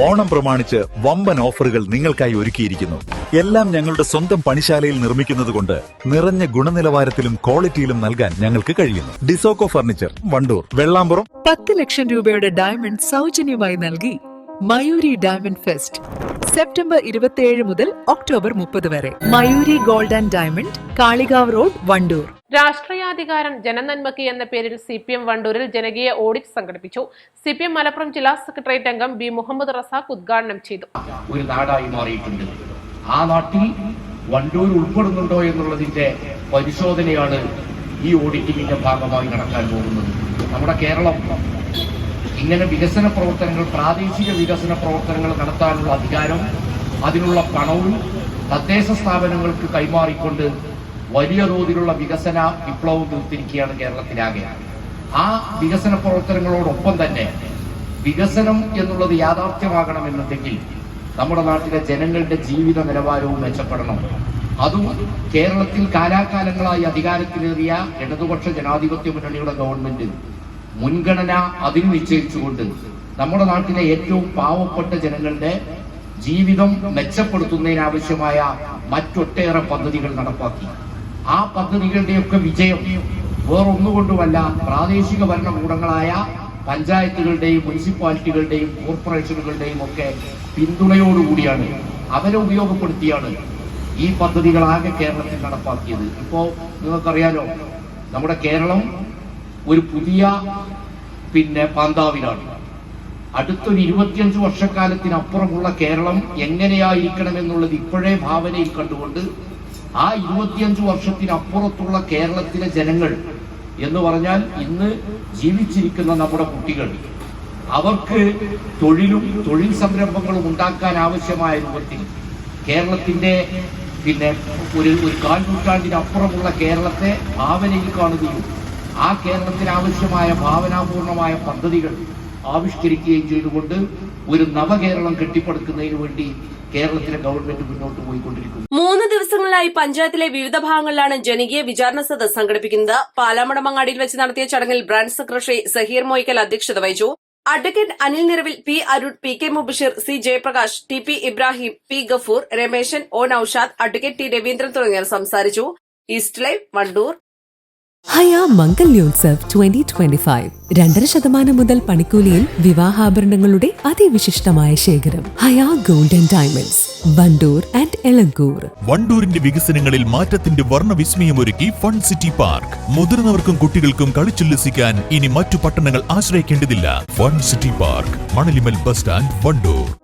ഓണം പ്രമാണിച്ച് വമ്പൻ ഓഫറുകൾ നിങ്ങൾക്കായി ഒരുക്കിയിരിക്കുന്നു. എല്ലാം ഞങ്ങളുടെ സ്വന്തം പണിശാലയിൽ നിർമ്മിക്കുന്നതുകൊണ്ട് നിറഞ്ഞ ഗുണനിലവാരത്തിലും ക്വാളിറ്റിയിലും നൽകാൻ ഞങ്ങൾക്ക് കഴിയുന്നു. ഡിസോക്കോ ഫർണിച്ചർ, വണ്ടൂർ, വെള്ളാമ്പുറം. 10 ലക്ഷം രൂപയുടെ ഡയമണ്ട് സൗജന്യമായി നൽകി മയൂരി ഡയമണ്ട് ഫെസ്റ്റ് സെപ്റ്റംബർ 27 മുതൽ ഒക്ടോബർ 30 വരെ. Mayuri gold and diamond, Kalikavu road, Wandoor. രാഷ്ട്രീയാധികാരം ജനനന്മയ്ക്ക് എന്ന പേരിൽ CPM വണ്ടൂരിൽ ജനകീയ ഓഡിറ്റ് സംഘടിപ്പിച്ചു. CPM മലപ്പുറം ജില്ലാ സെക്രട്ടേറിയറ്റ് അംഗം ബി മുഹമ്മദ് റസാഖ് ഉദ്ഘാടനം ചെയ്തു. ഒരു നാടായി മാറിയിട്ടുണ്ട്. ആ നാട്ടിൽ വണ്ടൂർ ഉൾപ്പെടുന്നുണ്ടോ എന്നുള്ളതിന്റെ പരിശോധനയാണ് ഈ ഓഡിറ്റിംഗിന്റെ ഭാഗമായി നടക്കാൻ പോകുന്നത്. നമ്മുടെ കേരളം ഇങ്ങനെ വികസന പ്രവർത്തനങ്ങൾ, പ്രാദേശിക വികസന പ്രവർത്തനങ്ങൾ നടത്താനുള്ള അധികാരം, അതിനുള്ള പണവും തദ്ദേശ സ്ഥാപനങ്ങൾക്ക് കൈമാറിക്കൊണ്ട് വലിയ തോതിലുള്ള വികസന വിപ്ലവം തീർത്തിരിക്കുകയാണ് കേരളത്തിലാകെ. ആ വികസന പ്രവർത്തനങ്ങളോടൊപ്പം തന്നെ വികസനം എന്നുള്ളത് യാഥാർത്ഥ്യമാകണമെന്നുണ്ടെങ്കിൽ നമ്മുടെ നാട്ടിലെ ജനങ്ങളുടെ ജീവിത നിലവാരവും മെച്ചപ്പെടണം. അതും കേരളത്തിൽ കാലാകാലങ്ങളായി അധികാരത്തിലേറിയ ഇടതുപക്ഷ ജനാധിപത്യ മുന്നണിയുടെ ഗവൺമെന്റ് മുൻഗണന അതിന് നിശ്ചയിച്ചുകൊണ്ട് നമ്മുടെ നാട്ടിലെ ഏറ്റവും പാവപ്പെട്ട ജനങ്ങളുടെ ജീവിതം മെച്ചപ്പെടുത്തുന്നതിനാവശ്യമായ മറ്റൊട്ടേറെ പദ്ധതികൾ നടപ്പാക്കി. ആ പദ്ധതികളുടെയൊക്കെ വിജയം വേറൊന്നുകൊണ്ടുമല്ല, പ്രാദേശിക ഭരണകൂടങ്ങളായ പഞ്ചായത്തുകളുടെയും മുനിസിപ്പാലിറ്റികളുടെയും കോർപ്പറേഷനുകളുടെയും ഒക്കെ പിന്തുണയോടുകൂടിയാണ്, അവരെ ഉപയോഗപ്പെടുത്തിയാണ് ഈ പദ്ധതികളാകെ കേരളത്തിൽ നടപ്പാക്കിയത്. ഇപ്പോ നിങ്ങൾക്കറിയാലോ, നമ്മുടെ കേരളം ഒരു പുതിയ പാന്താവിലാണ്. അടുത്തൊരു 25 വർഷക്കാലത്തിനപ്പുറമുള്ള കേരളം എങ്ങനെയായിരിക്കണമെന്നുള്ളത് ഇപ്പോഴേ ഭാവനയിൽ കണ്ടുകൊണ്ട് ആ 25 വർഷത്തിനപ്പുറത്തുള്ള കേരളത്തിലെ ജനങ്ങൾ എന്ന് പറഞ്ഞാൽ ഇന്ന് ജീവിച്ചിരിക്കുന്ന നമ്മുടെ കുട്ടികൾ, അവർക്ക് തൊഴിൽ സംരംഭങ്ങളും ഉണ്ടാക്കാൻ ആവശ്യമായ രൂപത്തിൽ കേരളത്തിന്റെ ഒരു കാൽനൂറ്റാണ്ടിനപ്പുറമുള്ള കേരളത്തെ ഭാവനയിൽ കാണുകയും ആ കേരളത്തിന് ആവശ്യമായ ഭാവനാപൂർണമായ പദ്ധതികൾ ആവിഷ്കരിക്കുകയും ചെയ്തുകൊണ്ട് ഒരു നവകേരളം കെട്ടിപ്പടുക്കുന്നതിന് വേണ്ടി കേരളത്തിലെ ഗവൺമെന്റ് മുന്നോട്ട് പോയിക്കൊണ്ടിരിക്കുന്നു. 3 ദിവസങ്ങളിലായി പഞ്ചായത്തിലെ വിവിധ ഭാഗങ്ങളിലാണ് ജനകീയ വിചാരണ സദസ്സ് സംഘടിപ്പിക്കുന്നത്. പാലാമടമങ്ങാടിയിൽ വെച്ച് നടത്തിയ ചടങ്ങിൽ ബ്രാഞ്ച് സെക്രട്ടറി സഹീർ മോയിക്കൽ അധ്യക്ഷത വഹിച്ചു. Advocate Anil Niravil, P Arun, PK. Mubashir, C Jayaprakash, TP. Ibrahim, P Gafoor, Rameshan, O Noushad, advocate T Raveendran തുടങ്ങിയവർ സംസാരിച്ചു. East live, Wandoor. ഹയ മംഗല്യോത്സവ് 2025 2.5% മുതൽ പണിക്കൂലിയിൽ വിവാഹാഭരണങ്ങളുടെ അതിവിശിഷ്ടമായ ശേഖരം. Haya gold and diamonds, Wandoor and Elankur. വണ്ടൂരിന്റെ വികസനങ്ങളിൽ മാറ്റത്തിന്റെ വർണ്ണവിസ്മയമൊരുക്കി ഫൺ സിറ്റി പാർക്ക്. മുതിർന്നവർക്കും കുട്ടികൾക്കും കളിച്ചുല്ലസിക്കാൻ ഇനി മറ്റു പട്ടണങ്ങൾ ആശ്രയിക്കേണ്ടതില്ല. Fun city park, Manalimal bus stand, Wandoor.